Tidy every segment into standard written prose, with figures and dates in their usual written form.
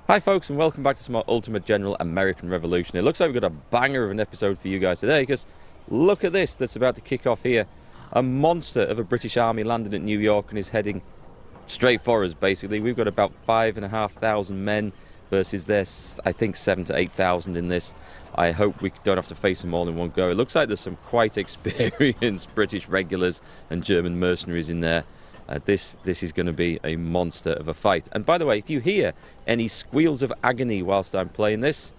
Hi folks, and welcome back to some more Ultimate General American Revolution. It looks like we've got a banger of an episode for you guys today, because look at this that's about to kick off here. A monster of a British army landed at New York and is heading straight for us, basically. We've got about 5,500 men versus their, I think, 7,000 to 8,000 in this. I hope we don't have to face them all in one go. It looks like there's some quite experienced British regulars and German mercenaries in there. This is going to be a monster of a fight. And by the way, if you hear any squeals of agony whilst I'm playing this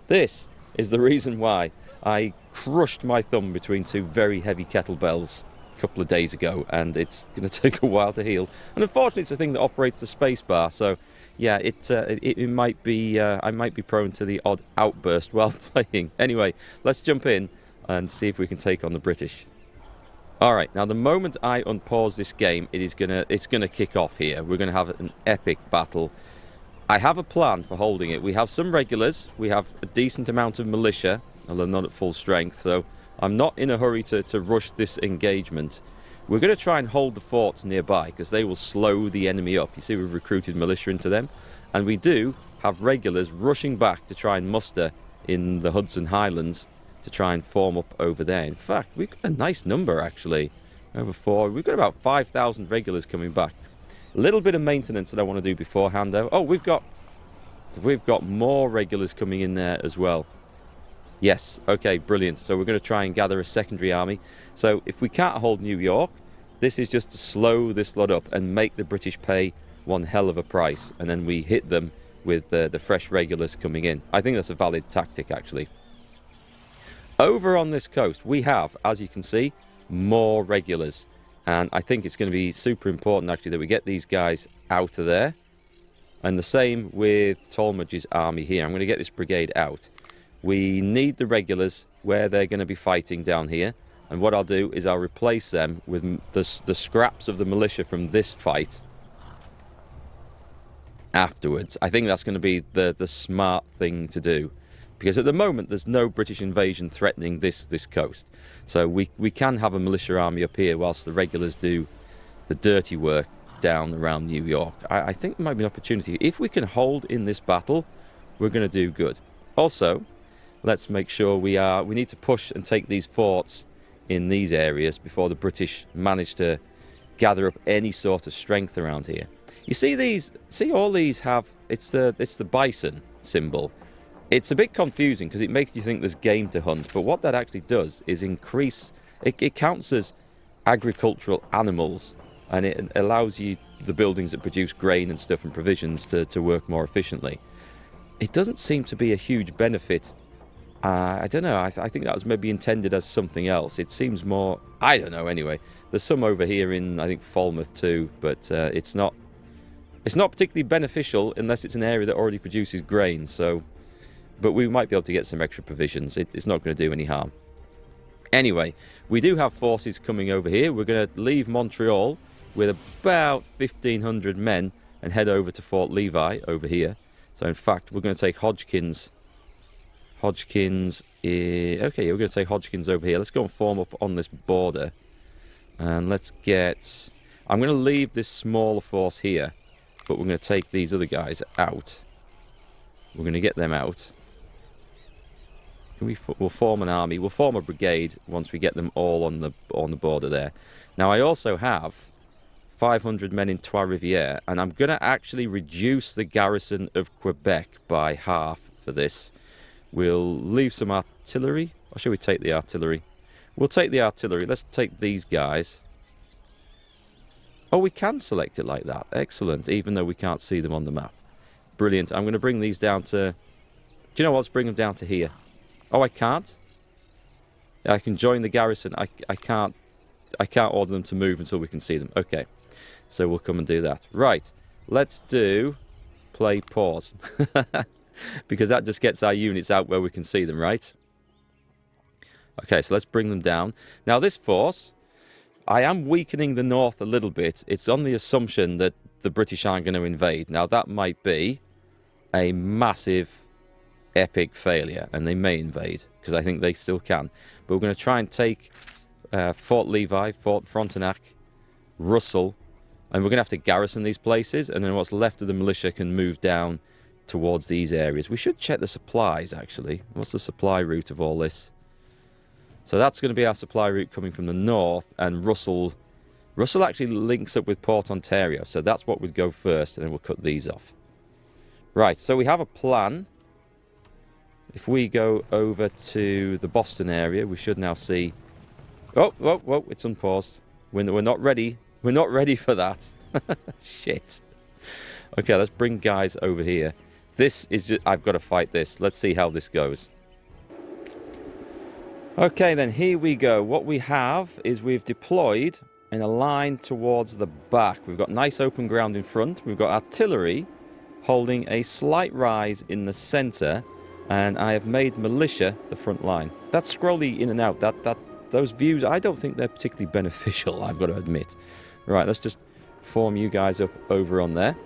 is the reason why I crushed my thumb between two very heavy kettlebells a couple of days ago, and it's going to take a while to heal. And unfortunately, it's a thing that operates the space bar, so yeah, it might be I might be prone to the odd outburst while playing. Anyway, let's jump in and see if we can take on the British. Alright, now the moment I unpause this game, it's gonna kick off here. We're gonna have an epic battle. I have a plan for holding it. We have some regulars, we have a decent amount of militia, although not at full strength, so I'm not in a hurry to rush this engagement. We're gonna try and hold the forts nearby, because they will slow the enemy up. You see, we've recruited militia into them, and we do have regulars rushing back to try and muster in the Hudson Highlands to try and form up over there. In fact, we've got a nice number, actually. Over 4. We've got about 5,000 regulars coming back. A little bit of maintenance that I want to do beforehand, though. Oh, we've got more regulars coming in there as well. Yes, okay, brilliant. So we're going to try and gather a secondary army. So if we can't hold New York, this is just to slow this lot up and make the British pay one hell of a price. And then we hit them with the fresh regulars coming in. I think that's a valid tactic, actually. Over on this coast, we have, as you can see, more regulars. And I think it's going to be super important, actually, that we get these guys out of there. And the same with Talmadge's army here. I'm going to get this brigade out. We need the regulars where they're going to be fighting down here. And what I'll do is I'll replace them with the scraps of the militia from this fight afterwards. I think that's going to be the smart thing to do. Because at the moment, there's no British invasion threatening this coast. So we can have a militia army up here whilst the regulars do the dirty work down around New York. I think there might be an opportunity. If we can hold in this battle, we're going to do good. Also, let's make sure we need to push and take these forts in these areas before the British manage to gather up any sort of strength around here. You see all these have, it's the bison symbol. It's a bit confusing because it makes you think there's game to hunt, but what that actually does is increase, it counts as agricultural animals, and it allows you, the buildings that produce grain and stuff and provisions, to work more efficiently. It doesn't seem to be a huge benefit. I don't know, I think that was maybe intended as something else. It seems more, I don't know, anyway. There's some over here in, I think, Falmouth too, but it's not particularly beneficial unless it's an area that already produces grain, so... But we might be able to get some extra provisions. It's not going to do any harm. Anyway, we do have forces coming over here. We're going to leave Montreal with about 1,500 men and head over to Fort Levi over here. So in fact, we're going to take Hodgkins. Okay, we're going to take Hodgkins over here. Let's go and form up on this border. And let's get... I'm going to leave this smaller force here, but we're going to take these other guys out. We're going to get them out. We'll form an army. We'll form a brigade once we get them all on the border there. Now, I also have 500 men in Trois-Rivières, and I'm going to actually reduce the garrison of Quebec by half for this. We'll leave some artillery. Or should we take the artillery? We'll take the artillery. Let's take these guys. Oh, we can select it like that. Excellent, even though we can't see them on the map. Brilliant. I'm going to bring these down to... Do you know what? Let's bring them down to here. Oh, I can't? I can join the garrison. I can't order them to move until we can see them. Okay. So we'll come and do that. Right. Let's do play pause. Because that just gets our units out where we can see them, right? Okay, so let's bring them down. Now, this force, I am weakening the north a little bit. It's on the assumption that the British aren't going to invade. Now, that might be a massive... epic failure, and they may invade because I think they still can, but we're going to try and take Fort Levi, Fort Frontenac, Russell, and we're going to have to garrison these places, and then what's left of the militia can move down towards these areas. We should check the supplies, actually. What's the supply route of all this? So that's going to be our supply route coming from the north, and Russell actually links up with Port Ontario, so that's what would go first, and then we'll cut these off. Right, so we have a plan. If we go over to the Boston area, we should now see... Oh, it's unpaused. We're not ready. We're not ready for that. Shit. Okay, let's bring guys over here. This is just... I've got to fight this. Let's see how this goes. Okay, then here we go. What we have is we've deployed in a line towards the back. We've got nice open ground in front. We've got artillery holding a slight rise in the center, and I have made militia the front line. That's scrolly in and out. Those views, I don't think they're particularly beneficial, I've got to admit. Right, let's just form you guys up over on there.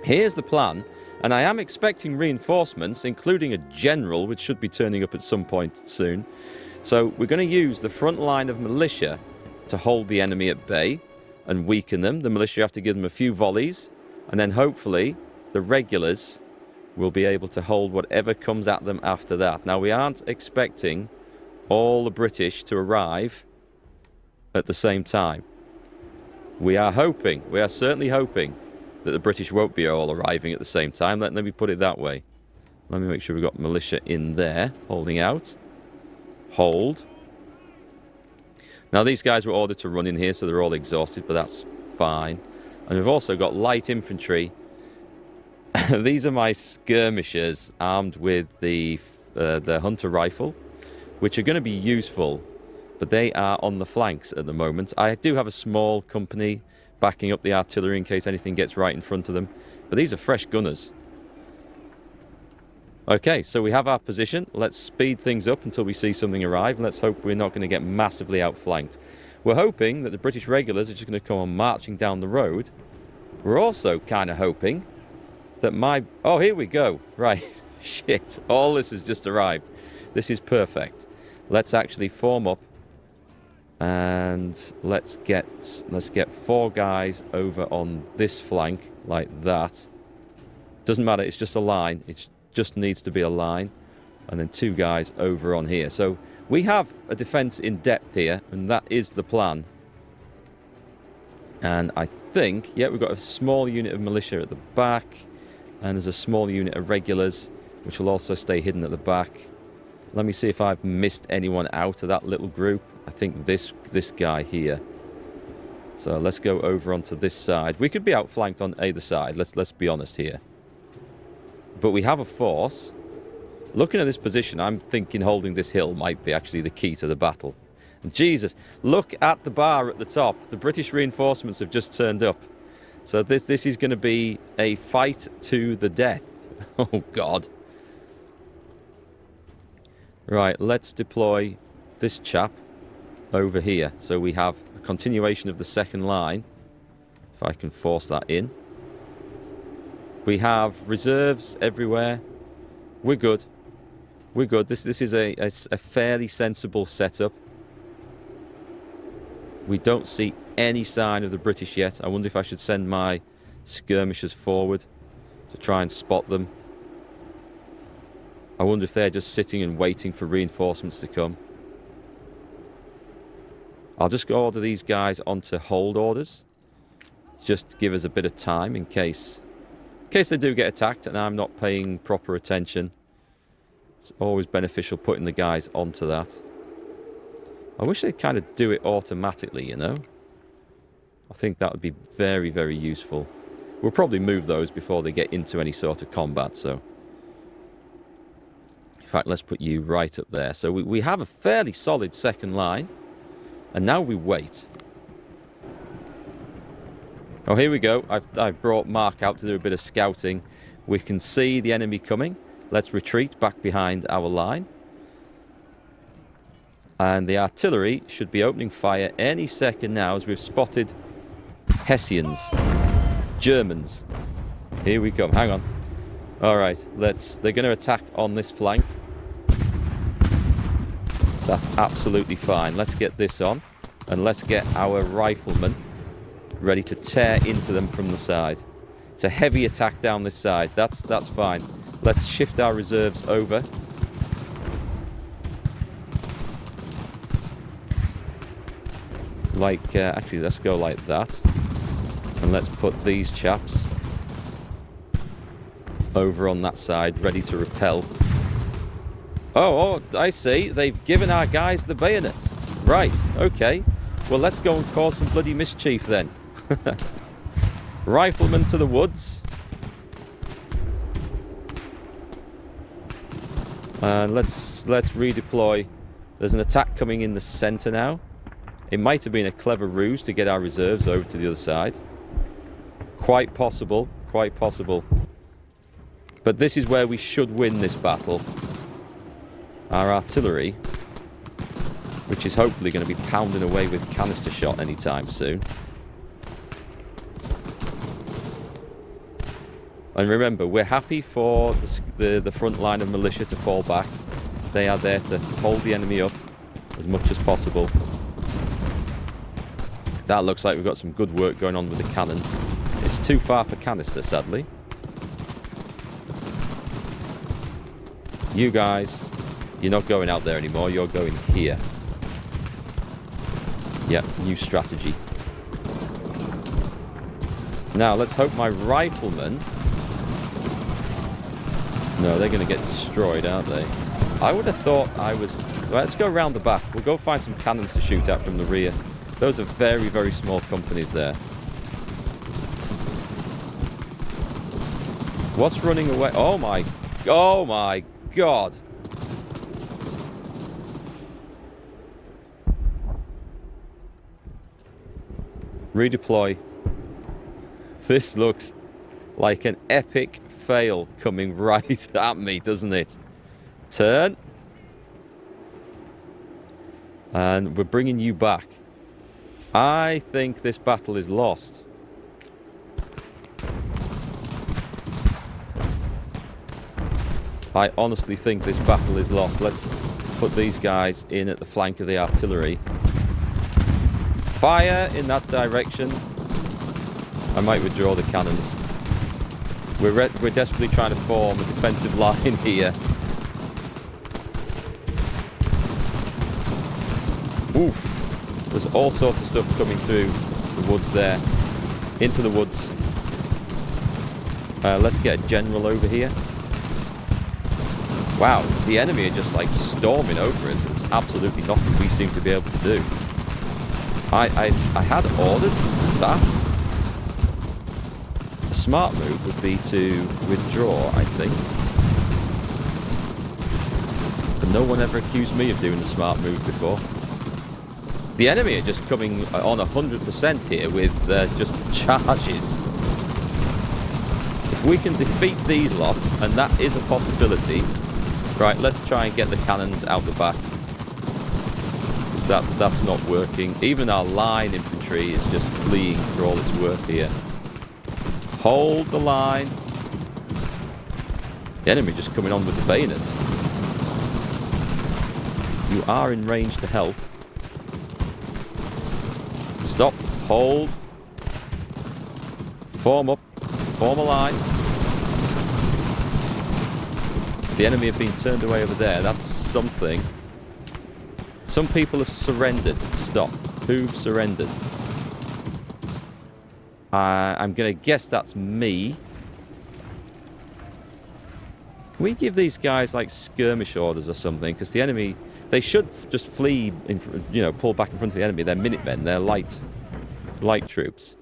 Here's the plan, and I am expecting reinforcements, including a general, which should be turning up at some point soon. So we're going to use the front line of militia to hold the enemy at bay and weaken them. The militia have to give them a few volleys, and then hopefully the regulars will be able to hold whatever comes at them after that. Now, we aren't expecting all the British to arrive at the same time. We are certainly hoping that the British won't be all arriving at the same time. Let me put it that way. Let me make sure we've got militia in there, holding out. Hold. Now, these guys were ordered to run in here, so they're all exhausted, but that's fine. And we've also got light infantry. These are my skirmishers armed with the hunter rifle, which are going to be useful, but they are on the flanks at the moment. I do have a small company backing up the artillery in case anything gets right in front of them, but these are fresh gunners. Okay, so we have our position. Let's speed things up until we see something arrive, and let's hope we're not going to get massively outflanked. We're hoping that the British regulars are just going to come on marching down the road. We're also kind of hoping that my... Oh, here we go. Right. Shit. All this has just arrived. This is perfect. Let's actually form up, and let's get 4 guys over on this flank like that. Doesn't matter. It's just a line. It just needs to be a line, and then 2 guys over on here. So we have a defense in depth here, and that is the plan. And I think, yeah, we've got a small unit of militia at the back, and there's a small unit of regulars, which will also stay hidden at the back. Let me see if I've missed anyone out of that little group. I think this guy here. So let's go over onto this side. We could be outflanked on either side. Let's be honest here. But we have a force. Looking at this position, I'm thinking holding this hill might be actually the key to the battle. And Jesus, look at the bar at the top. The British reinforcements have just turned up. So this is going to be a fight to the death. Oh, God. Right, let's deploy this chap over here. So we have a continuation of the second line. If I can force that in. We have reserves everywhere. We're good. We're good. This is a fairly sensible setup. We don't see any sign of the British yet. I wonder if I should send my skirmishers forward to try and spot them. I wonder if they're just sitting and waiting for reinforcements to come. I'll just order these guys onto hold orders. Just to give us a bit of time in case they do get attacked and I'm not paying proper attention. It's always beneficial putting the guys onto that. I wish they'd kind of do it automatically, you know. I think that would be very, very useful. We'll probably move those before they get into any sort of combat, so... In fact, let's put you right up there. So we have a fairly solid second line. And now we wait. Oh, here we go. I've brought Mark out to do a bit of scouting. We can see the enemy coming. Let's retreat back behind our line. And the artillery should be opening fire any second now as we've spotted Hessians. Germans. Here we come. Hang on. All right. They're going to attack on this flank. That's absolutely fine. Let's get this on. And let's get our riflemen ready to tear into them from the side. It's a heavy attack down this side. That's fine. Let's shift our reserves over. Like, actually, let's go like that. And let's put these chaps over on that side, ready to repel. Oh, I see. They've given our guys the bayonets. Right, okay. Well, let's go and cause some bloody mischief then. Riflemen to the woods. And let's redeploy. There's an attack coming in the centre now. It might have been a clever ruse to get our reserves over to the other side. Quite possible, quite possible. But this is where we should win this battle. Our artillery, which is hopefully going to be pounding away with canister shot anytime soon. And remember, we're happy for the front line of militia to fall back. They are there to hold the enemy up as much as possible. That looks like we've got some good work going on with the cannons. It's too far for canister, sadly. You guys, you're not going out there anymore. You're going here. Yeah, new strategy. Now, let's hope my riflemen... No, they're going to get destroyed, aren't they? I would have thought I was... Let's go around the back. We'll go find some cannons to shoot at from the rear. Those are very, very small companies there. What's running away? Oh my God. Redeploy. This looks like an epic fail coming right at me, doesn't it? Turn. And we're bringing you back. I think this battle is lost. I honestly think this battle is lost. Let's put these guys in at the flank of the artillery. Fire in that direction. I might withdraw the cannons. We're desperately trying to form a defensive line here. Oof. There's all sorts of stuff coming through the woods there. Into the woods. Let's get a general over here. Wow, the enemy are just like storming over us. There's absolutely nothing we seem to be able to do. I had ordered that. A smart move would be to withdraw, I think. But no one ever accused me of doing the smart move before. The enemy are just coming on 100% here with just charges. If we can defeat these lots, and that is a possibility. Right, let's try and get the cannons out the back. Because that's not working. Even our line infantry is just fleeing for all it's worth here. Hold the line. The enemy just coming on with the bayonets. You are in range to help. Stop. Hold. Form up. Form a line. The enemy have been turned away over there. That's something. Some people have surrendered. Stop. Who've surrendered? I'm going to guess that's me. Can we give these guys like skirmish orders or something? Because the enemy, they should just flee, pull back in front of the enemy. They're Minutemen. They're light troops.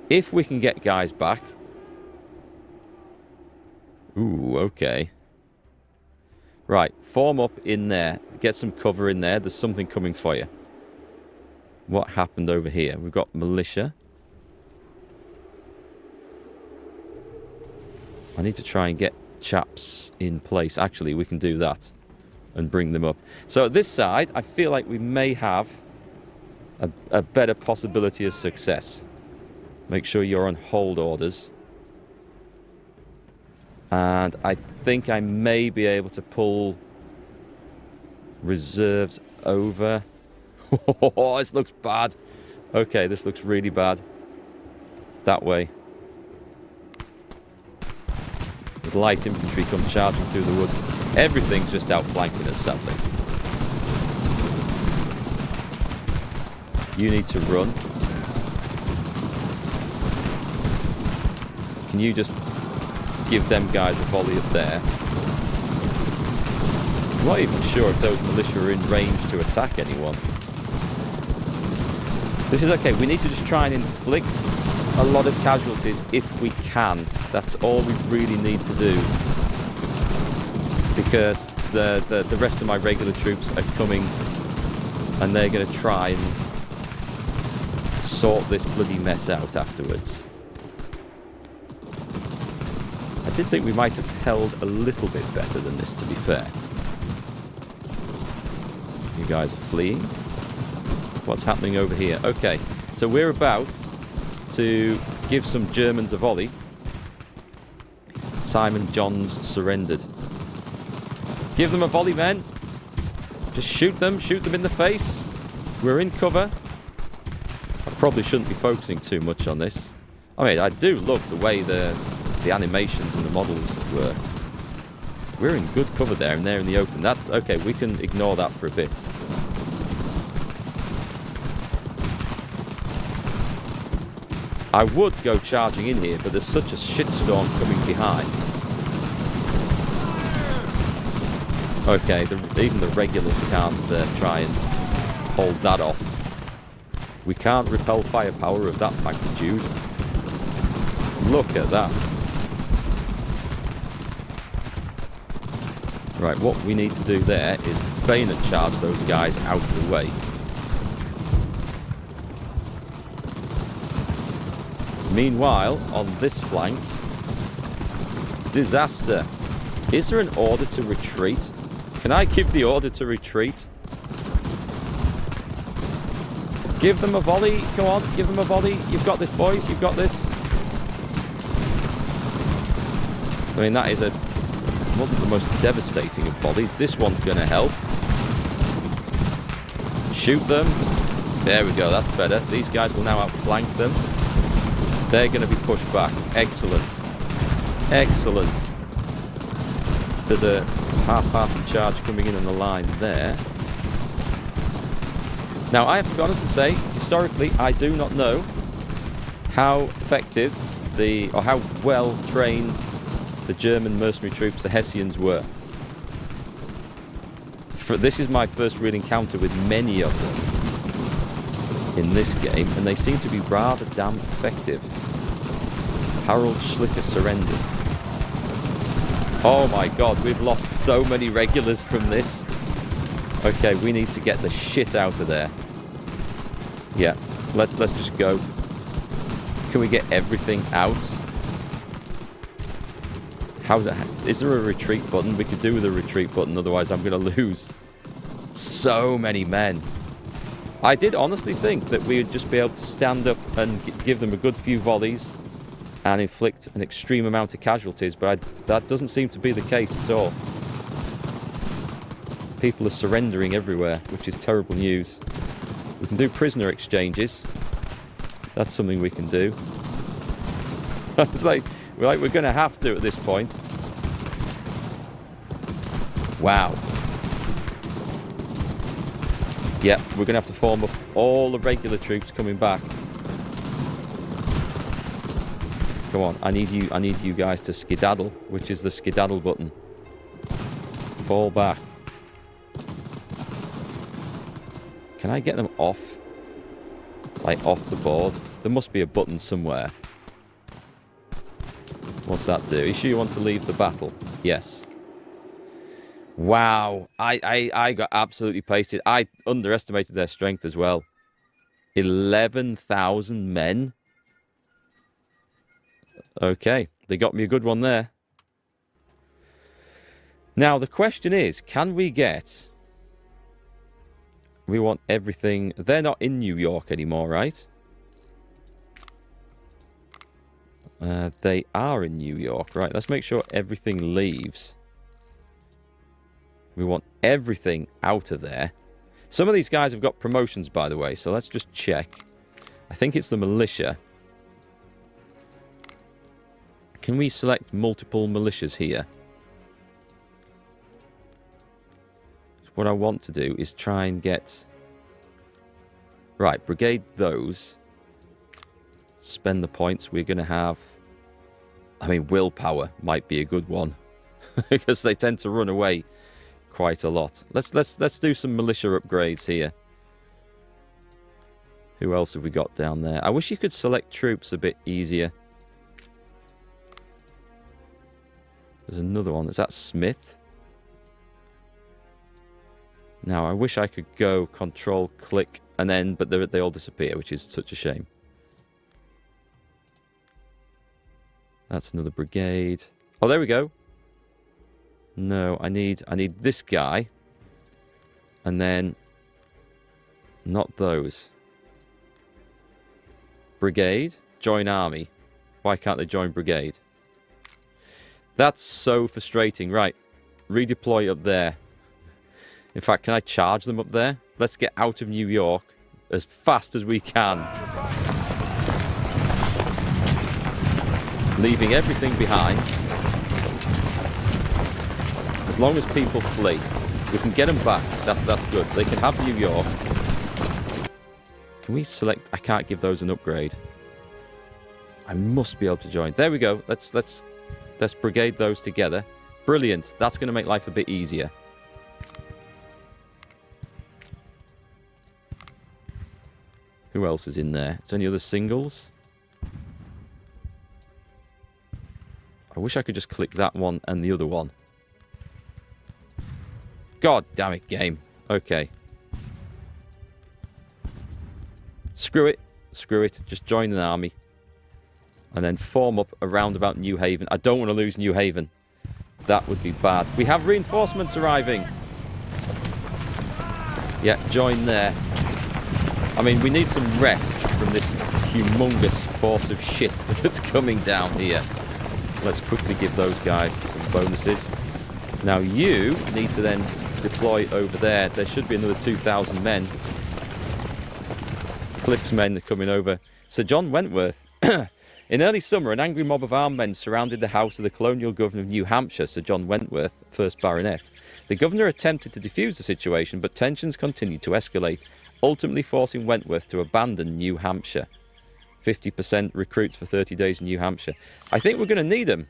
If we can get guys back. Ooh, okay. Right, form up in there. Get some cover in there. There's something coming for you. What happened over here? We've got militia. I need to try and get chaps in place. Actually, we can do that and bring them up. So at this side, I feel like we may have a better possibility of success. Make sure you're on hold orders. And I think I may be able to pull reserves over. Oh, this looks bad. Okay, this looks really bad. that way. There's light infantry come charging through the woods. Everything's just outflanking us, sadly. You need to run. Can you just give them guys a volley up there? I'm not even sure if those militia are in range to attack anyone. This is okay. We need to just try and inflict a lot of casualties if we can. That's all we really need to do. Because the rest of my regular troops are coming and they're going to try and sort this bloody mess out afterwards. I did think we might have held a little bit better than this, to be fair. You guys are fleeing. What's happening over here? Okay, so we're about to give some Germans a volley. Simon Johns surrendered. Give them a volley, men. Just shoot them in the face. We're in cover. I probably shouldn't be focusing too much on this. I mean, I do love the way the animations and the models work. We're in good cover there, and they're in the open. That's okay. We can ignore that for a bit. I would go charging in here, but there's such a shitstorm coming behind. Okay, even the regulars can't try and hold that off. We can't repel firepower of that magnitude. Look at that. Right, what we need to do there is bayonet charge those guys out of the way. Meanwhile, on this flank, disaster. Is there an order to retreat? Can I give the order to retreat? Give them a volley. Go on, give them a volley. You've got this, boys. You've got this. I mean, that wasn't the most devastating of volleys. This one's going to help. Shoot them. There we go. That's better. These guys will now outflank them. They're going to be pushed back. Excellent. Excellent. There's a half-hearted charge coming in on the line there. Now, I have to be honest and say, historically, I do not know how effective or how well trained the German mercenary troops, the Hessians, were. This is my first real encounter with many of them in this game, and they seem to be rather damn effective. Harold Schlicker surrendered. Oh my god, we've lost so many regulars from this. Okay, we need to get the shit out of there. Yeah, let's just go. Can we get everything out? Is there a retreat button? We could do with a retreat button, otherwise I'm going to lose so many men. I did honestly think that we would just be able to stand up and give them a good few volleys and inflict an extreme amount of casualties, but that doesn't seem to be the case at all. People are surrendering everywhere, which is terrible news. We can do prisoner exchanges. That's something we can do. It's like we're going to have to at this point. Wow. Yep, we're going to have to form up all the regular troops coming back. Come on, I need you guys to skedaddle, which is the skedaddle button. Fall back. Can I get them off? Like off the board? There must be a button somewhere. What's that do? Are you sure you want to leave the battle? Yes. Wow, I got absolutely pasted. I underestimated their strength as well. 11,000 men. Okay, they got me a good one there. Now, the question is, can we get... We want everything... They're not in New York anymore, right? They are in New York. Right, let's make sure everything leaves. We want everything out of there. Some of these guys have got promotions, by the way, so let's just check. I think it's the militia. Can we select multiple militias here? What I want to do is try and get... Right, brigade those. Spend the points. We're going to have... I mean, willpower might be a good one. Because they tend to run away quite a lot. Let's do some militia upgrades here. Who else have we got down there? I wish you could select troops a bit easier. There's another one. Is that Smith? Now, I wish I could go control, click, and then... But they all disappear, which is such a shame. That's another brigade. Oh, there we go. No, I need this guy. And then... Not those. Brigade. Join army. Why can't they join brigade? That's so frustrating. Right. Redeploy up there. In fact, can I charge them up there? Let's get out of New York as fast as we can. Leaving everything behind. As long as people flee. We can get them back. That's good. They can have New York. Can we select... I can't give those an upgrade. I must be able to join. There we go. Let's brigade those together. Brilliant. That's going to make life a bit easier. Who else is in there? Is there any other singles? I wish I could just click that one and the other one. God damn it, game. Okay. Screw it. Screw it. Just join an army. And then form up around about New Haven. I don't want to lose New Haven. That would be bad. We have reinforcements arriving. Yeah, join there. I mean, we need some rest from this humongous force of shit that's coming down here. Let's quickly give those guys some bonuses. Now you need to then deploy over there. There should be another 2,000 men. Cliff's men are coming over. Sir John Wentworth. In early summer, an angry mob of armed men surrounded the house of the colonial governor of New Hampshire, Sir John Wentworth, 1st Baronet. The governor attempted to defuse the situation, but tensions continued to escalate, ultimately forcing Wentworth to abandon New Hampshire. 50% recruits for 30 days in New Hampshire. I think we're going to need them.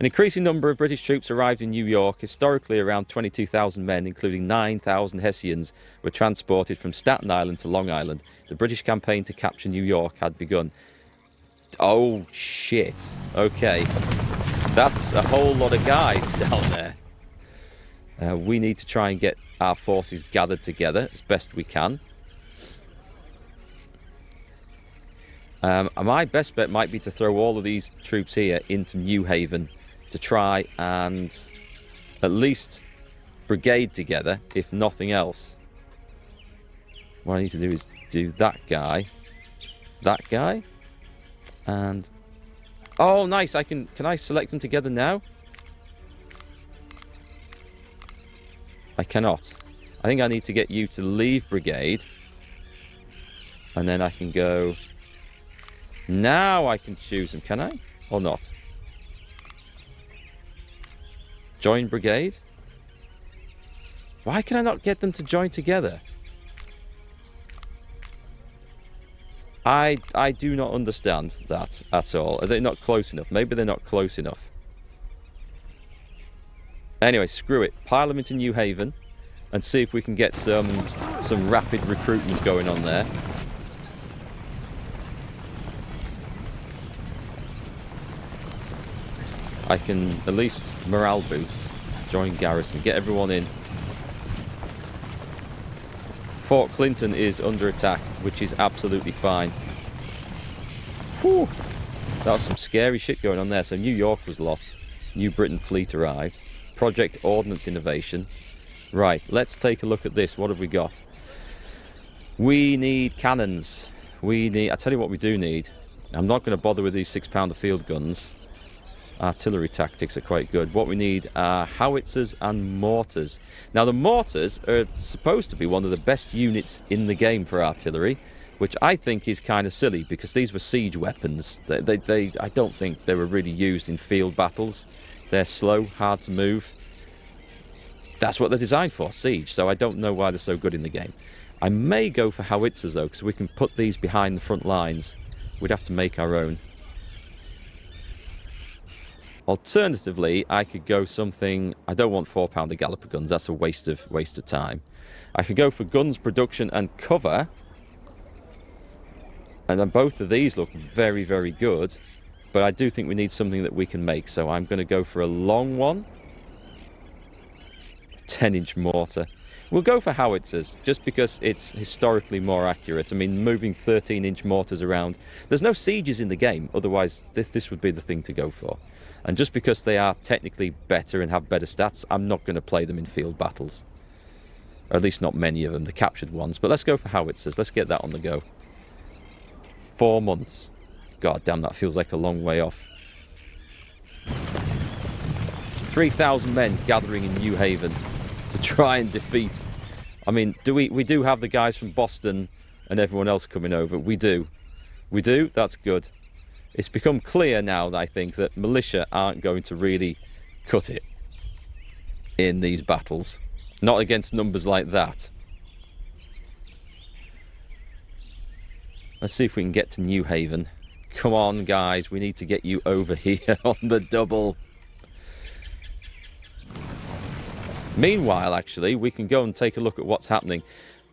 An increasing number of British troops arrived in New York. Historically, around 22,000 men, including 9,000 Hessians, were transported from Staten Island to Long Island. The British campaign to capture New York had begun. Oh, shit. Okay. That's a whole lot of guys down there. We need to try and get our forces gathered together as best we can. My best bet might be to throw all of these troops here into New Haven to try and at least brigade together, if nothing else. What I need to do is do that guy, and... Oh, nice! Can I select them together now? I cannot. I think I need to get you to leave brigade, and then I can go... Now I can choose them, can I? Or not? Join brigade? Why can I not get them to join together? I do not understand that at all. Are they not close enough? Maybe they're not close enough. Anyway, screw it. Pile them into New Haven and see if we can get some rapid recruitment going on there. I can at least morale boost. Join garrison. Get everyone in. Fort Clinton is under attack, which is absolutely fine. Whew. That was some scary shit going on there. So New York was lost. New Britain fleet arrived. Project Ordnance Innovation. Right, let's take a look at this. What have we got? We need cannons. I tell you what we do need. I'm not going to bother with these 6-pounder field guns. Artillery tactics are quite good. What we need are howitzers and mortars. Now the mortars are supposed to be one of the best units in the game for artillery, which I think is kind of silly because these were siege weapons. I don't think they were really used in field battles. They're slow, hard to move. That's what they're designed for, siege. So I don't know why they're so good in the game. I may go for howitzers though, because we can put these behind the front lines. We'd have to make our own. Alternatively, I could go something... I don't want 4-pounder Galloper guns. That's a waste of time. I could go for guns, production, and cover. And then both of these look very, very good. But I do think we need something that we can make. So I'm going to go for a long one. 10-inch mortar. We'll go for howitzers, just because it's historically more accurate. I mean, moving 13-inch mortars around. There's no sieges in the game, otherwise this would be the thing to go for. And just because they are technically better and have better stats, I'm not going to play them in field battles. Or at least not many of them, the captured ones. But let's go for howitzers. Let's get that on the go. 4 months. God damn, that feels like a long way off. 3,000 men gathering in New Haven to try and defeat. I mean, we do have the guys from Boston and everyone else coming over. We do. We do? That's good. It's become clear now, that I think, that militia aren't going to really cut it in these battles. Not against numbers like that. Let's see if we can get to New Haven. Come on, guys. We need to get you over here on the double. Meanwhile, actually, we can go and take a look at what's happening.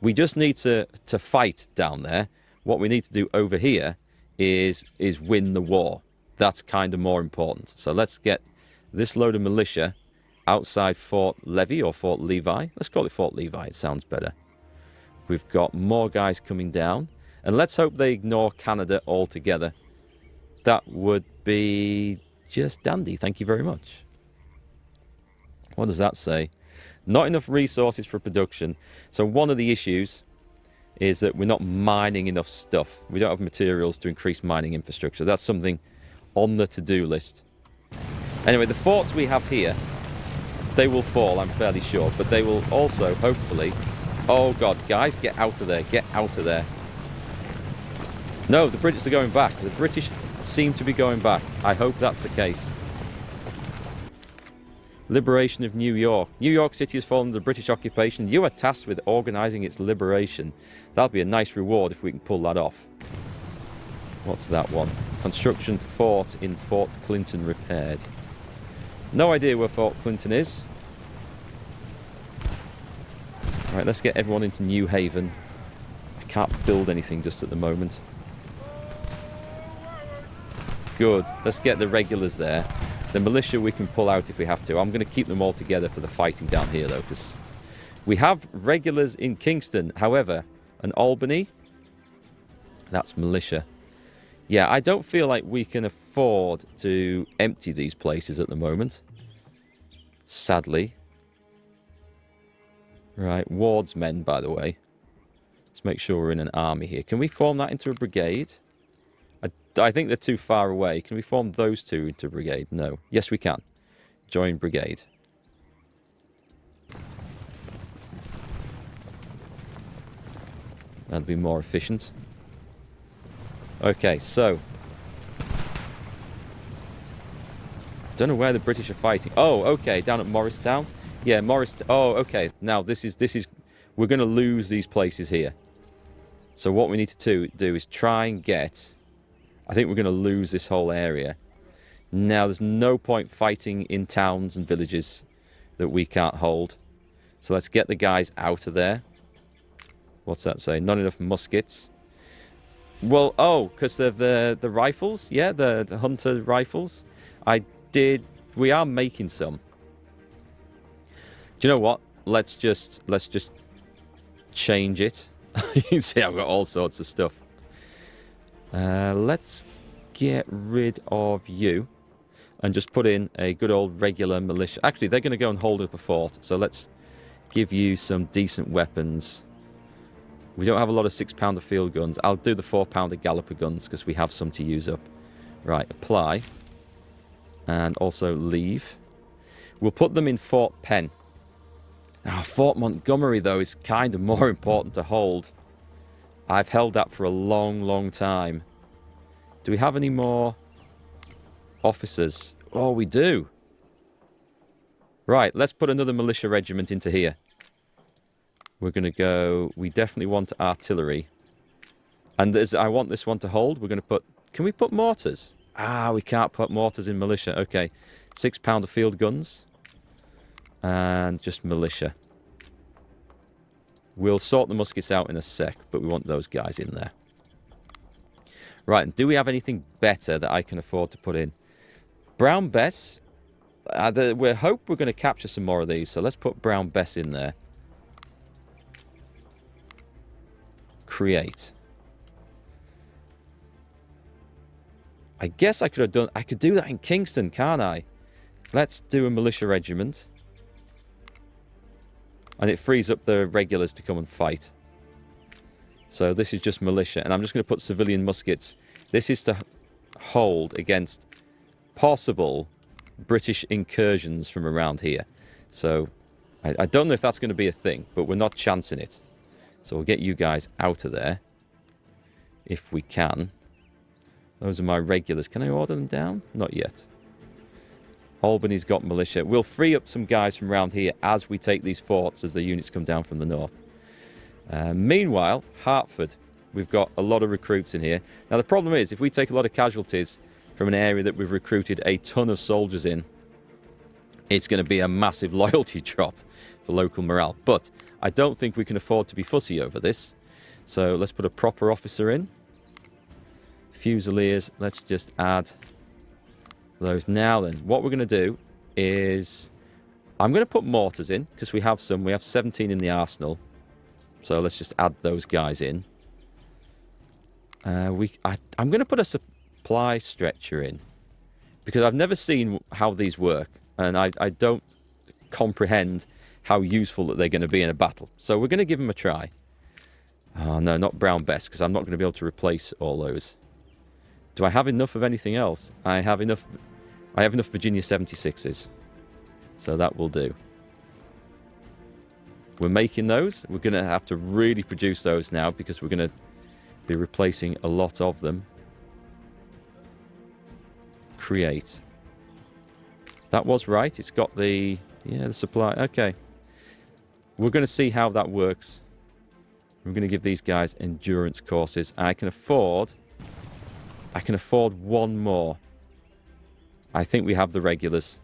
We just need to fight down there. What we need to do over here is win the war. That's kind of more important. So let's get this load of militia outside Fort Levy or Fort Levi. Let's call it Fort Levi. It sounds better. We've got more guys coming down. And let's hope they ignore Canada altogether. That would be just dandy. Thank you very much. What does that say? Not enough resources for production. So one of the issues is that we're not mining enough stuff. We don't have materials to increase mining infrastructure. That's something on the to-do list. Anyway, the forts we have here, they will fall, I'm fairly sure. But they will also, hopefully... Oh, God, guys, get out of there. Get out of there. No, the British are going back. The British seem to be going back. I hope that's the case. Liberation of New York. New York City has fallen under British occupation. You are tasked with organising its liberation. That'll be a nice reward if we can pull that off. What's that one? Construction fort in Fort Clinton repaired. No idea where Fort Clinton is. Right, let's get everyone into New Haven. I can't build anything just at the moment. Good. Let's get the regulars there. The militia we can pull out if we have to. I'm going to keep them all together for the fighting down here, though, because we have regulars in Kingston. However, an Albany, that's militia. Yeah, I don't feel like we can afford to empty these places at the moment. Sadly. Right, Ward's men, by the way. Let's make sure we're in an army here. Can we form that into a brigade? I think they're too far away. Can we form those two into a brigade? No. Yes, we can. Join brigade. That'll be more efficient. Okay, so. Don't know where the British are fighting. Oh, okay, down at Morristown. Yeah, Oh, okay. Now, this is... We're going to lose these places here. So what we need to do is try and get... I think we're going to lose this whole area. Now, there's no point fighting in towns and villages that we can't hold. So let's get the guys out of there. What's that say? Not enough muskets. Well, oh, because of the rifles? Yeah, the hunter rifles. We are making some. Do you know what? Let's just change it. You can see I've got all sorts of stuff. Let's get rid of you and just put in a good old regular militia. Actually, they're going to go and hold up a fort, so let's give you some decent weapons. We don't have a lot of 6-pounder field guns. I'll do the 4-pounder Galloper guns because we have some to use up. Right, apply. And also leave. We'll put them in Fort Penn. Fort Montgomery, though, is kind of more important to hold. I've held that for a long, long time. Do we have any more officers? Oh, we do. Right, let's put another militia regiment into here. We're going to go... We definitely want artillery. And as I want this one to hold, we're going to put... Can we put mortars? Ah, we can't put mortars in militia. Okay, 6-pounder field guns. And just militia. We'll sort the muskets out in a sec, but we want those guys in there. Right, and do we have anything better that I can afford to put in? Brown Bess. We hope we're going to capture some more of these, so let's put Brown Bess in there. Create. I guess I could have done... I could do that in Kingston, can't I? Let's do a militia regiment. And it frees up the regulars to come and fight. So this is just militia. And I'm just going to put civilian muskets. This is to hold against possible British incursions from around here. So I don't know if that's going to be a thing, but we're not chancing it. So we'll get you guys out of there. If we can. Those are my regulars. Can I order them down? Not yet. Albany's got militia. We'll free up some guys from around here as we take these forts as the units come down from the north. Meanwhile, Hertford. We've got a lot of recruits in here. Now the problem is, if we take a lot of casualties from an area that we've recruited a ton of soldiers in, it's going to be a massive loyalty drop for local morale. But I don't think we can afford to be fussy over this. So let's put a proper officer in. Fusiliers. Let's just add... those. Now then, what we're going to do is I'm going to put mortars in because we have some. We have 17 in the arsenal, so let's just add those guys in. I'm going to put a supply stretcher in because I've never seen how these work, and I don't comprehend how useful that they're going to be in a battle. So we're going to give them a try. Oh no, not Brown Bess, because I'm not going to be able to replace all those. Do I have enough of anything else? I have enough Virginia 76s. So that will do. We're making those. We're going to have to really produce those now because we're going to be replacing a lot of them. Create. That was right. It's got the supply. Okay. We're going to see how that works. We're going to give these guys endurance courses. I can afford one more. I think we have the regulars.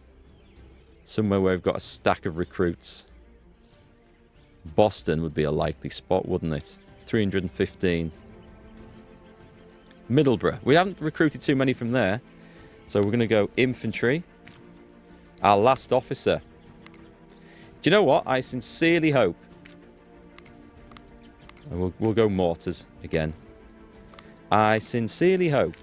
Somewhere where we've got a stack of recruits. Boston would be a likely spot, wouldn't it? 315. Middlesbrough. We haven't recruited too many from there. So we're going to go infantry. Our last officer. Do you know what? I sincerely hope. We'll go mortars again. I sincerely hope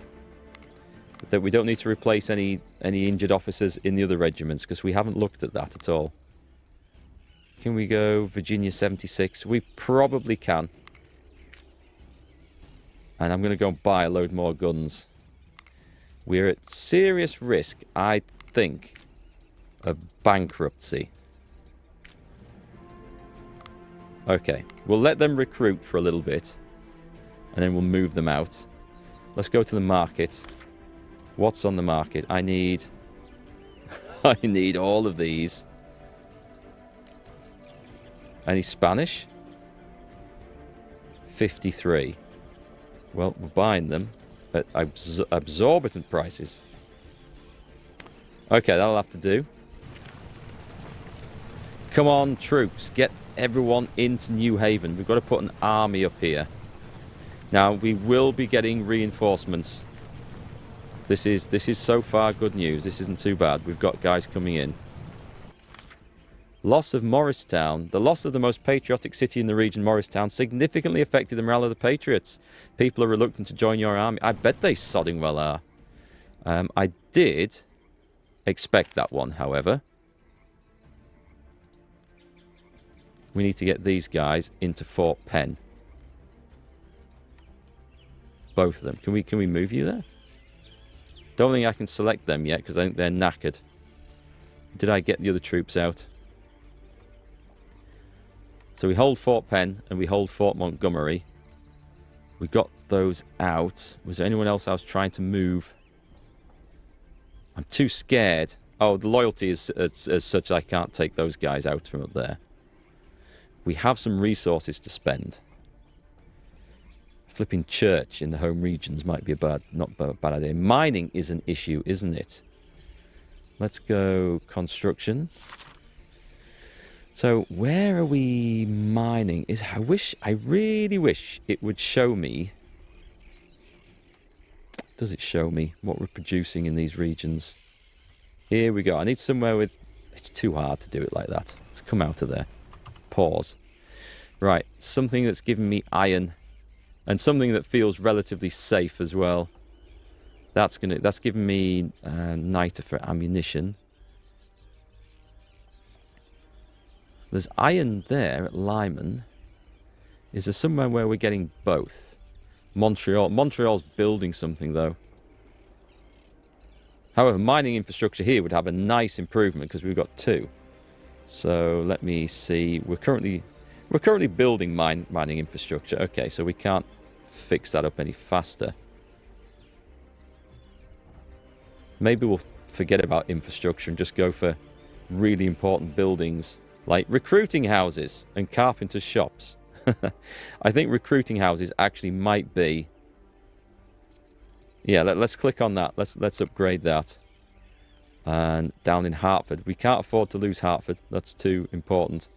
that we don't need to replace any injured officers in the other regiments because we haven't looked at that at all. Can we go Virginia 76? We probably can. And I'm going to go and buy a load more guns. We're at serious risk, I think, of bankruptcy. Okay, we'll let them recruit for a little bit. And then we'll move them out. Let's go to the market. What's on the market? I need all of these. Any Spanish? 53. Well, we're buying them at exorbitant prices. Okay, that'll have to do. Come on, troops. Get everyone into New Haven. We've got to put an army up here. Now, we will be getting reinforcements. This is so far good news. This isn't too bad. We've got guys coming in. Loss of Morristown. The loss of the most patriotic city in the region, Morristown, significantly affected the morale of the Patriots. People are reluctant to join your army. I bet they sodding well are. I did expect that one, however. We need to get these guys into Fort Penn. Both of them. Can we move you there? Don't think I can select them yet because I think they're knackered. Did I get the other troops out? So we hold Fort Penn and we hold Fort Montgomery. We got those out. Was there anyone else I was trying to move? I'm too scared. Oh, the loyalty is as such I can't take those guys out from up there. We have some resources to spend. Flipping church in the home regions might be not a bad idea. Mining is an issue, isn't it? Let's go construction. So where are we mining? I really wish it would show me. Does it show me what we're producing in these regions? Here we go. I need somewhere with... It's too hard to do it like that. Let's come out of there. Pause. Right, something that's giving me iron. And something that feels relatively safe as well. That's giving me niter for ammunition. There's iron there at Lyman. Is there somewhere where we're getting both? Montreal. Montreal's building something though. However, mining infrastructure here would have a nice improvement because we've got 2. So let me see. We're currently building mining infrastructure. Okay, so we can't fix that up any faster. Maybe we'll forget about infrastructure and just go for really important buildings like recruiting houses and carpenters' shops. I think recruiting houses actually might be... Yeah, let's click on that. Let's upgrade that. And down in Hartford. We can't afford to lose Hartford. That's too important.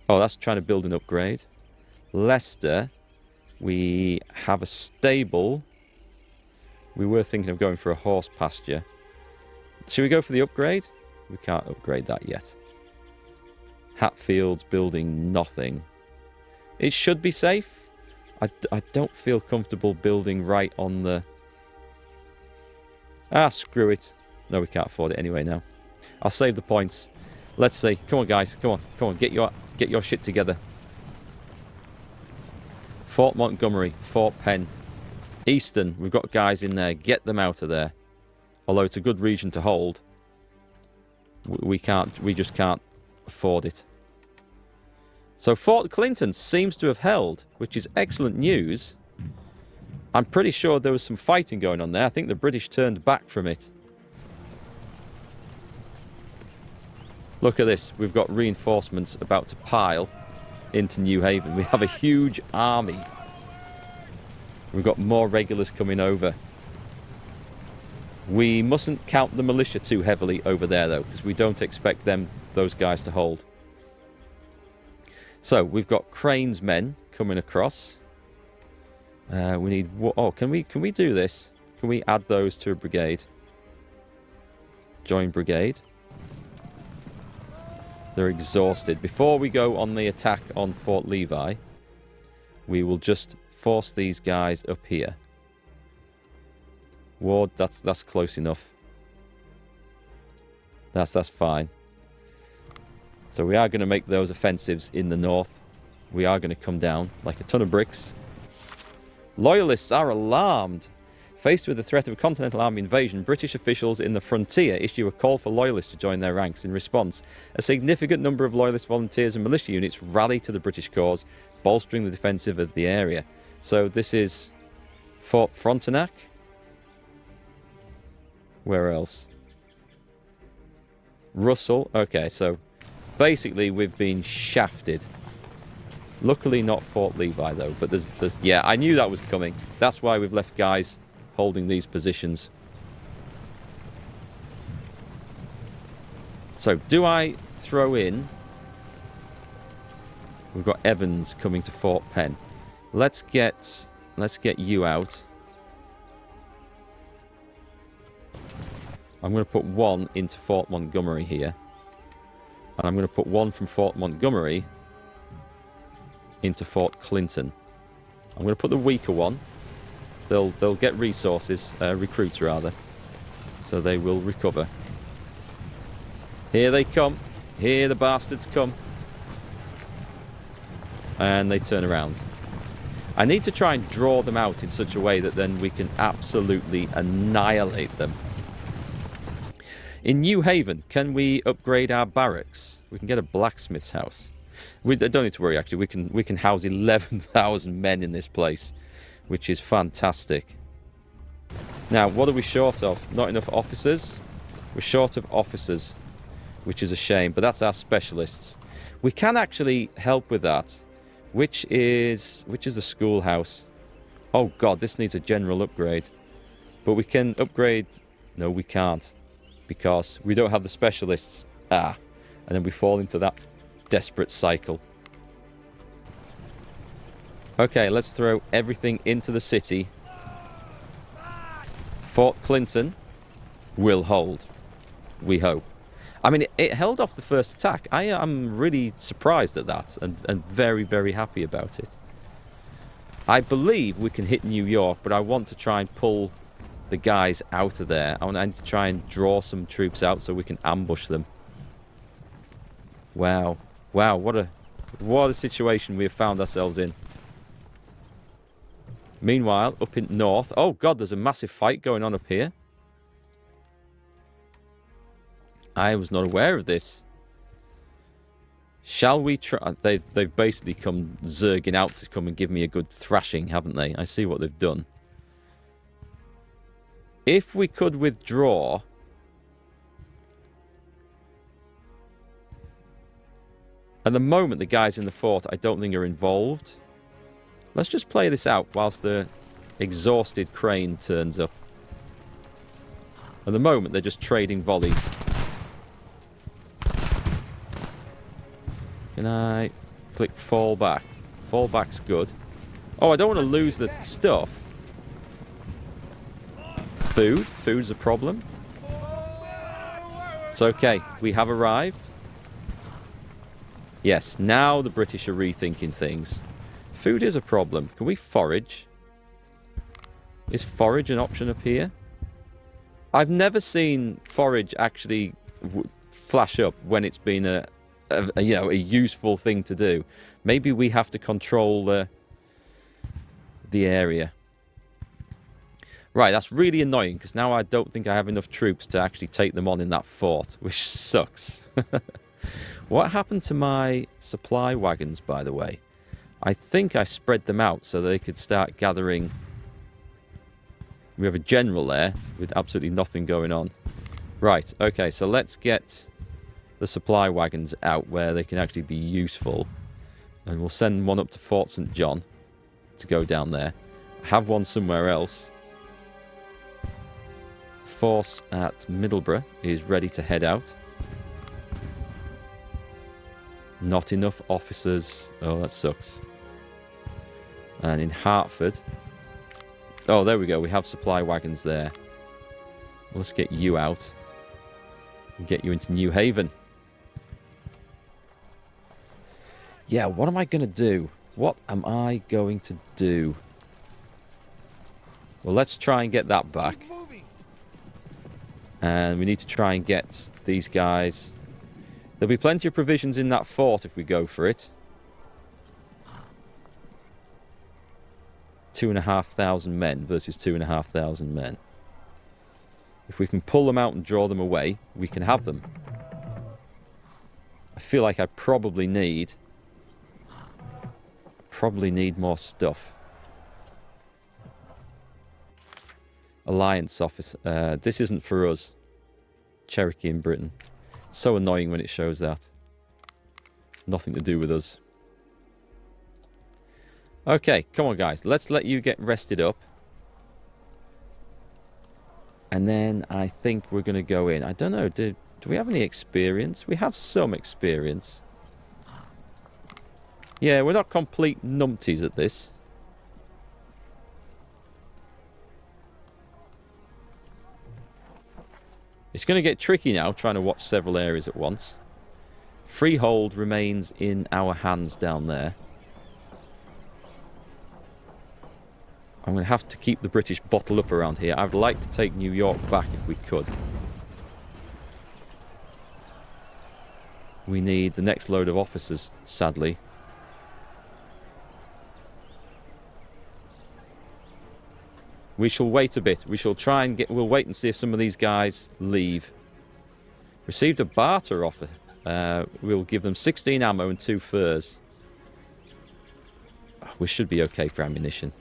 Oh, that's trying to build an upgrade. Leicester. We have a stable. We were thinking of going for a horse pasture. Should we go for the upgrade? We can't upgrade that yet. Hatfield's building nothing. It should be safe. I don't feel comfortable building right on the... Ah, screw it. No, we can't afford it anyway now. I'll save the points. Let's see. Come on, guys. Come on. Get your shit together. Fort Montgomery, Fort Penn, Easton. We've got guys in there. Get them out of there. Although it's a good region to hold, we just can't afford it. So Fort Clinton seems to have held, which is excellent news. I'm pretty sure there was some fighting going on there. I think the British turned back from it. Look at this. We've got reinforcements about to pile into New Haven. We have a huge army. We've got more regulars coming over. We mustn't count the militia too heavily over there, though, because we don't expect those guys to hold. So, we've got Crane's men coming across. We need... Oh, can we do this? Can we add those to a brigade? Join brigade. They're exhausted. Before we go on the attack on Fort Levi, we will just force these guys up here. Ward, that's close enough. That's fine. So we are going to make those offensives in the north. We are going to come down like a ton of bricks. Loyalists are alarmed. Faced with the threat of a Continental Army invasion, British officials in the frontier issue a call for loyalists to join their ranks. In response, a significant number of loyalist volunteers and militia units rally to the British cause, bolstering the defensive of the area. So this is Fort Frontenac. Where else? Russell. Okay, so basically we've been shafted. Luckily not Fort Levi though, but there's yeah, I knew that was coming. That's why we've left guys holding these positions. So do I throw in... We've got Evans coming to Fort Penn. Let's get you out. I'm going to put one into Fort Montgomery here. And I'm going to put one from Fort Montgomery into Fort Clinton. I'm going to put the weaker one. They'll get resources, recruits rather. So they will recover. Here they come. Here the bastards come. And they turn around. I need to try and draw them out in such a way that then we can absolutely annihilate them. In New Haven, can we upgrade our barracks? We can get a blacksmith's house. We don't need to worry, actually. We can house 11,000 men in this place, which is fantastic. Now, what are we short of? Not enough officers? We're short of officers, which is a shame, but that's our specialists. We can actually help with that, which is the schoolhouse. Oh god, this needs a general upgrade. But we can upgrade... No, we can't, because we don't have the specialists. And then we fall into that desperate cycle. Okay, let's throw everything into the city. Fort Clinton will hold, we hope. I mean, it held off the first attack. I am really surprised at that and very, very happy about it. I believe we can hit New York, but I want to try and pull the guys out of there. I need to try and draw some troops out so we can ambush them. Wow. Wow, what a situation we have found ourselves in. Meanwhile, up in north... Oh, God, there's a massive fight going on up here. I was not aware of this. Shall we try... They've basically come zerging out to come and give me a good thrashing, haven't they? I see what they've done. If we could withdraw... At the moment, the guys in the fort I don't think are involved. Let's just play this out whilst the exhausted crane turns up. At the moment, they're just trading volleys. Can I click fall back? Fall back's good. Oh, I don't want to lose the stuff. Food. Food's a problem. It's okay. We have arrived. Yes, now the British are rethinking things. Food is a problem. Can we forage? Is forage an option up here? I've never seen forage actually flash up when it's been a useful thing to do. Maybe we have to control the area. Right, that's really annoying because now I don't think I have enough troops to actually take them on in that fort, which sucks. What happened to my supply wagons, by the way? I think I spread them out so they could start gathering. We have a general there with absolutely nothing going on. Right, okay, so let's get the supply wagons out where they can actually be useful. And we'll send one up to Fort St. John to go down there. Have one somewhere else. Force at Middlesbrough is ready to head out. Not enough officers. Oh, that sucks. And in Hartford... Oh, there we go. We have supply wagons there. Let's get you out. And get you into New Haven. Yeah, what am I going to do? What am I going to do? Well, let's try and get that back. And we need to try and get these guys... There'll be plenty of provisions in that fort if we go for it. 2,500 men versus 2,500 men. If we can pull them out and draw them away, we can have them. I feel like I probably need more stuff. Alliance office. This isn't for us. Cherokee in Britain. So annoying when it shows that. Nothing to do with us. Okay, come on guys. Let's let you get rested up. And then I think we're going to go in. I don't know. Do we have any experience? We have some experience. Yeah, we're not complete numpties at this. It's going to get tricky now, trying to watch several areas at once. Freehold remains in our hands down there. I'm going to have to keep the British bottled up around here. I'd like to take New York back if we could. We need the next load of officers, sadly. We shall wait a bit. We shall try and we'll wait and see if some of these guys leave. Received a barter offer. We'll give them 16 ammo and 2 furs. We should be okay for ammunition.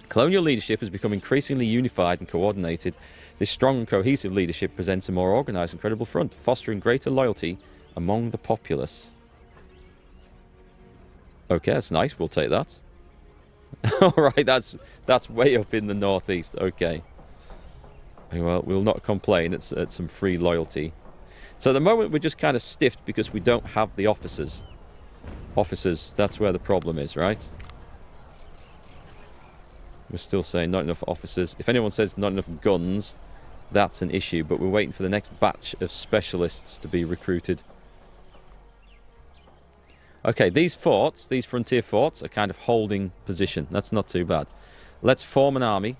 Colonial leadership has become increasingly unified and coordinated. This strong and cohesive leadership presents a more organised and credible front, fostering greater loyalty among the populace. Okay, that's nice. We'll take that. All right, that's way up in the northeast. Okay. Well, we'll not complain. It's some free loyalty. So at the moment, we're just kind of stiffed because we don't have the officers. Officers, that's where the problem is, right? We're still saying not enough officers. If anyone says not enough guns, that's an issue. But we're waiting for the next batch of specialists to be recruited. Okay, these forts, these frontier forts, are kind of holding position. That's not too bad. Let's form an army.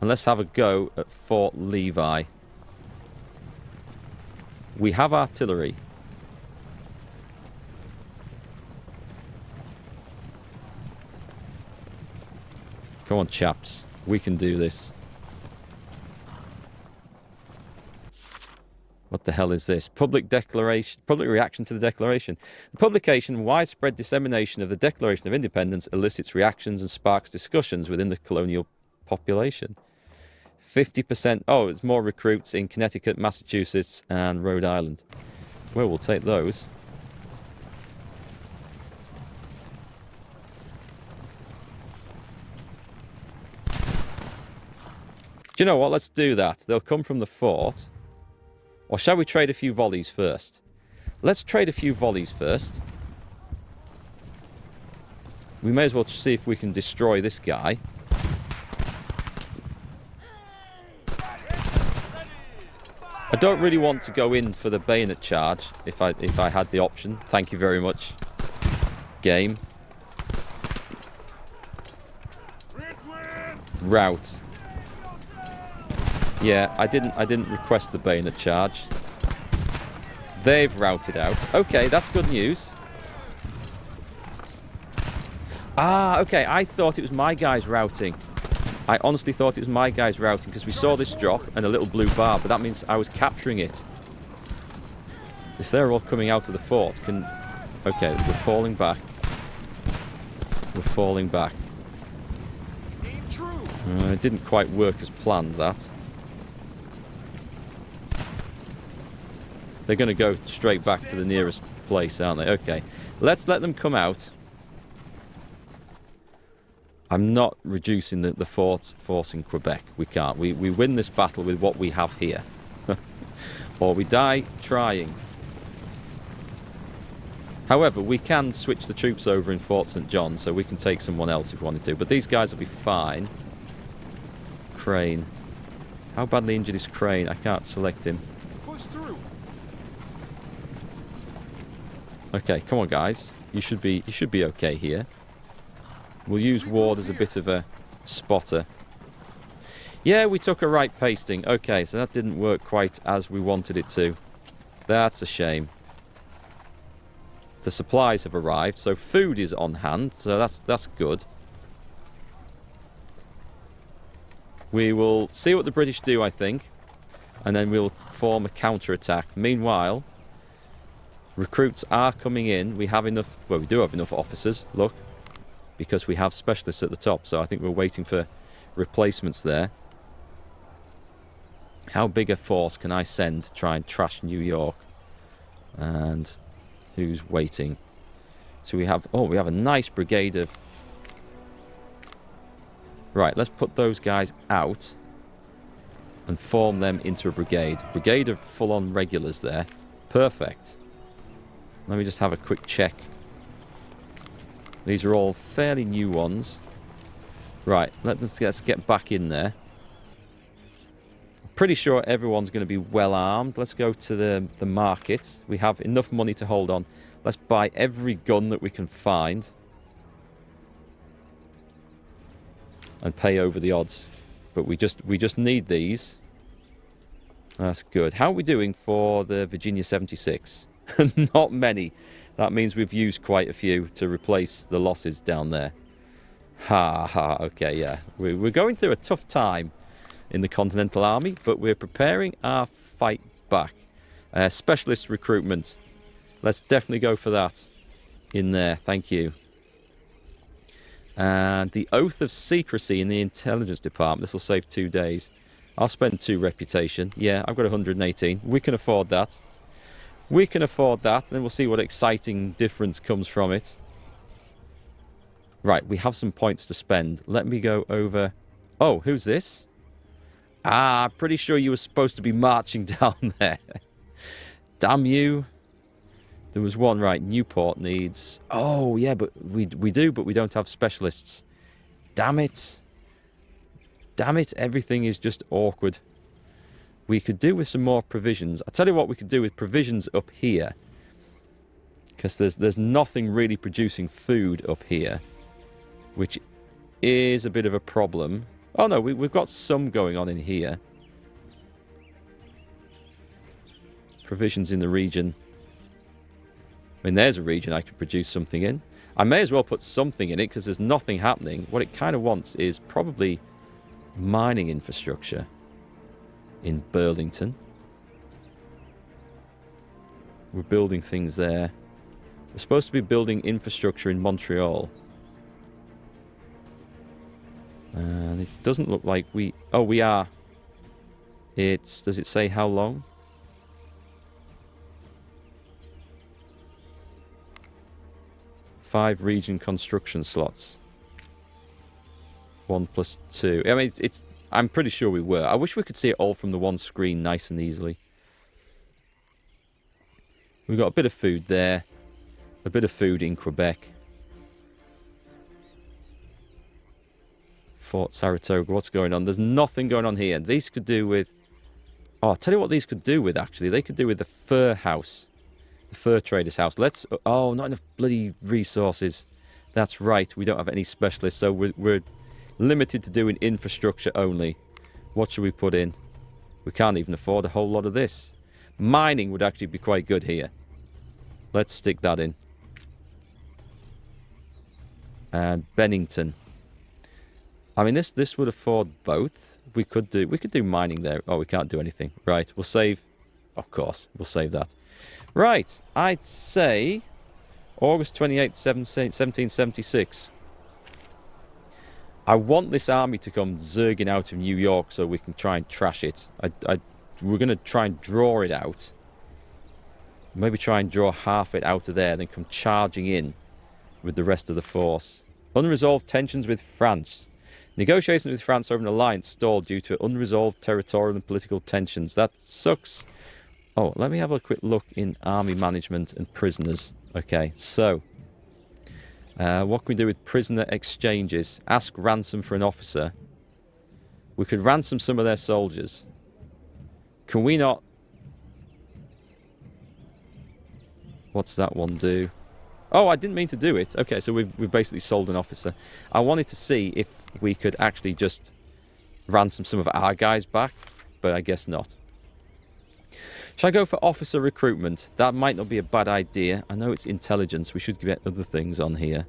And let's have a go at Fort Levi. We have artillery. Come on, chaps. We can do this. What the hell is this? Public declaration, public reaction to the declaration. The publication and widespread dissemination of the Declaration of Independence elicits reactions and sparks discussions within the colonial population. 50%. Oh, it's more recruits in Connecticut, Massachusetts, and Rhode Island. Well, we'll take those. Do you know what? Let's do that. They'll come from the fort. Or shall we trade a few volleys first? Let's trade a few volleys first. We may as well see if we can destroy this guy. I don't really want to go in for the bayonet charge if I had the option. Thank you very much, game. Route. Yeah, I didn't request the bayonet charge. They've routed out. Okay, that's good news. Ah, okay, I thought it was my guys routing. I honestly thought it was my guys routing because we saw this drop and a little blue bar, but that means I was capturing it. If they're all coming out of the fort, can... Okay, we're falling back. We're falling back. It didn't quite work as planned, that. They're going to go straight back to the nearest place, aren't they? Okay, let's let them come out. I'm not reducing the force in Quebec. We can't. We win this battle with what we have here. Or we die trying. However, we can switch the troops over in Fort St. John, so we can take someone else if we wanted to. But these guys will be fine. Crane. How badly injured is Crane? I can't select him. Push through. Okay, come on, guys. You should be okay here. We'll use Ward as a bit of a spotter. Yeah, we took a right pasting. Okay, so that didn't work quite as we wanted it to. That's a shame. The supplies have arrived, so food is on hand, so that's good. We will see what the British do, I think, and then we'll form a counter-attack. Meanwhile, recruits are coming in. We have enough, well, we do have enough officers, look, because we have specialists at the top, so I think we're waiting for replacements there. How big a force can I send to try and trash New York? And who's waiting? So we have, oh, we have a nice brigade of... Right, let's put those guys out and form them into a brigade. Brigade of full-on regulars there. Perfect. Let me just have a quick check. These are all fairly new ones. Right, let's get back in there. Pretty sure everyone's going to be well armed. Let's go to the market. We have enough money to hold on. Let's buy every gun that we can find. And pay over the odds. But we just need these. That's good. How are we doing for the Virginia 76? Not many. That means we've used quite a few to replace the losses down there. Ha ha. Okay, yeah. We're going through a tough time in the Continental Army, but we're preparing our fight back. Specialist recruitment. Let's definitely go for that in there. Thank you. And the oath of secrecy in the intelligence department. This will save 2 days. I'll spend 2 reputation. Yeah, I've got 118. We can afford that. We can afford that. And then we'll see what exciting difference comes from it. Right, we have some points to spend. Let me go over... Oh, who's this? Ah, I'm pretty sure you were supposed to be marching down there. Damn you. There was one, right. Newport needs... Oh, yeah, but we do, but we don't have specialists. Damn it. Damn it, everything is just awkward. We could do with some more provisions. I'll tell you what we could do with provisions up here. Because there's nothing really producing food up here. Which is a bit of a problem. Oh, no, we've got some going on in here. Provisions in the region. I mean, there's a region I could produce something in. I may as well put something in it because there's nothing happening. What it kind of wants is probably mining infrastructure in Burlington. We're building things there. We're supposed to be building infrastructure in Montreal. And it doesn't look like we... Oh, we are. Does it say how long? Five region construction slots. 1 + 2. I mean, I'm pretty sure we were. I wish we could see it all from the one screen nice and easily. We've got a bit of food there. A bit of food in Quebec. Fort Saratoga. What's going on? There's nothing going on here. These could do with... Oh, I'll tell you what these could do with, actually. They could do with the fur house. The fur trader's house. Let's... Oh, not enough bloody resources. That's right. We don't have any specialists, so we're limited to doing infrastructure only. What should we put in? We can't even afford a whole lot of this. Mining would actually be quite good here. Let's stick that in. And Bennington. I mean, this would afford both. We could do mining there. Oh, we can't do anything. Right, we'll save. Of course, we'll save that. Right, I'd say August 28th, 1776. I want this army to come zerging out of New York so we can try and trash it. We're going to try and draw it out. Maybe try and draw half it out of there, then come charging in with the rest of the force. Unresolved tensions with France. Negotiations with France over an alliance stalled due to unresolved territorial and political tensions. That sucks. Oh, let me have a quick look in army management and prisoners. Okay, so... what can we do with prisoner exchanges? Ask ransom for an officer. We could ransom some of their soldiers. Can we not... What's that one do? Oh, I didn't mean to do it. Okay, so we've basically sold an officer. I wanted to see if we could actually just ransom some of our guys back, but I guess not. Should I go for officer recruitment? That might not be a bad idea. I know it's intelligence. We should get other things on here.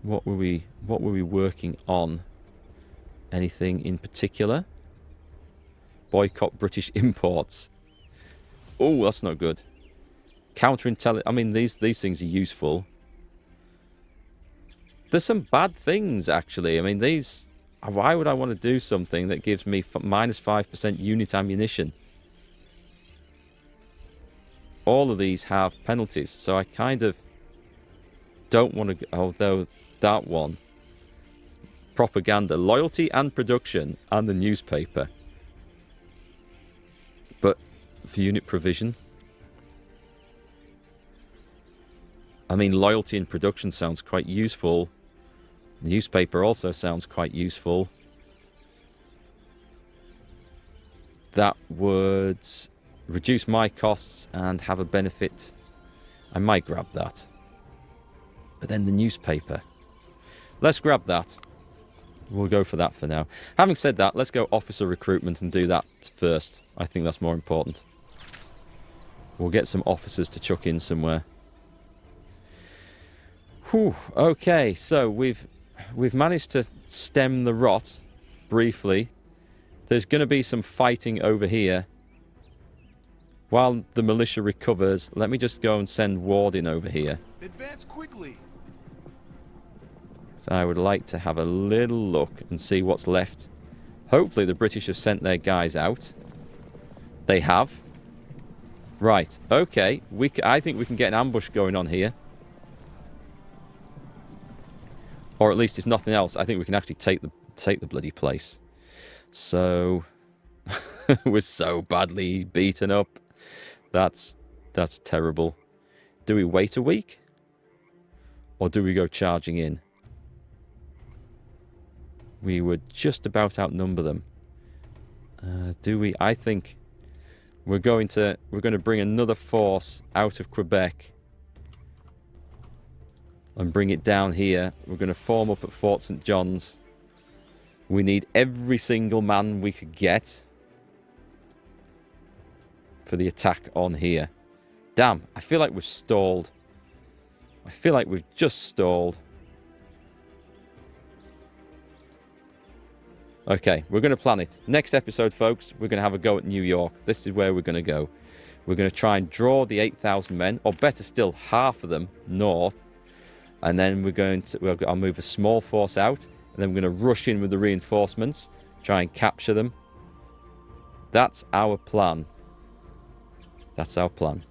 What were we working on? Anything in particular? Boycott British imports. Oh, that's not good. Counterintelligence. I mean, these things are useful. There's some bad things, actually. I mean, these... Why would I want to do something that gives me minus 5% unit ammunition? All of these have penalties, so I kind of don't want to... Although that one... Propaganda, loyalty and production, and the newspaper. But for unit provision... I mean, loyalty and production sounds quite useful. Newspaper also sounds quite useful. That would reduce my costs and have a benefit. I might grab that. But then the newspaper. Let's grab that. We'll go for that for now. Having said that, let's go officer recruitment and do that first. I think that's more important. We'll get some officers to chuck in somewhere. Whew, okay, so we've managed to stem the rot briefly. There's going to be some fighting over here while the militia recovers, let me just go and send Ward in over here. Advance quickly. So I would like to have a little look and see what's left. Hopefully the British have sent their guys out. They have. Right, okay. I think we can get an ambush going on here. Or at least, if nothing else, I think we can actually take the bloody place. So, we're so badly beaten up. That's terrible. Do we wait a week? Or do we go charging in? We would just about outnumber them. Do we? I think we're going to bring another force out of Quebec and bring it down here. We're going to form up at Fort St. John's. We need every single man we could get for the attack on here. Damn, I feel like we've stalled. I feel like we've just stalled. Okay, we're going to plan it. Next episode, folks, we're going to have a go at New York. This is where we're going to go. We're going to try and draw the 8,000 men, or better still, half of them north. And then I'll move a small force out, and then we're going to rush in with the reinforcements, try and capture them. That's our plan. That's our plan.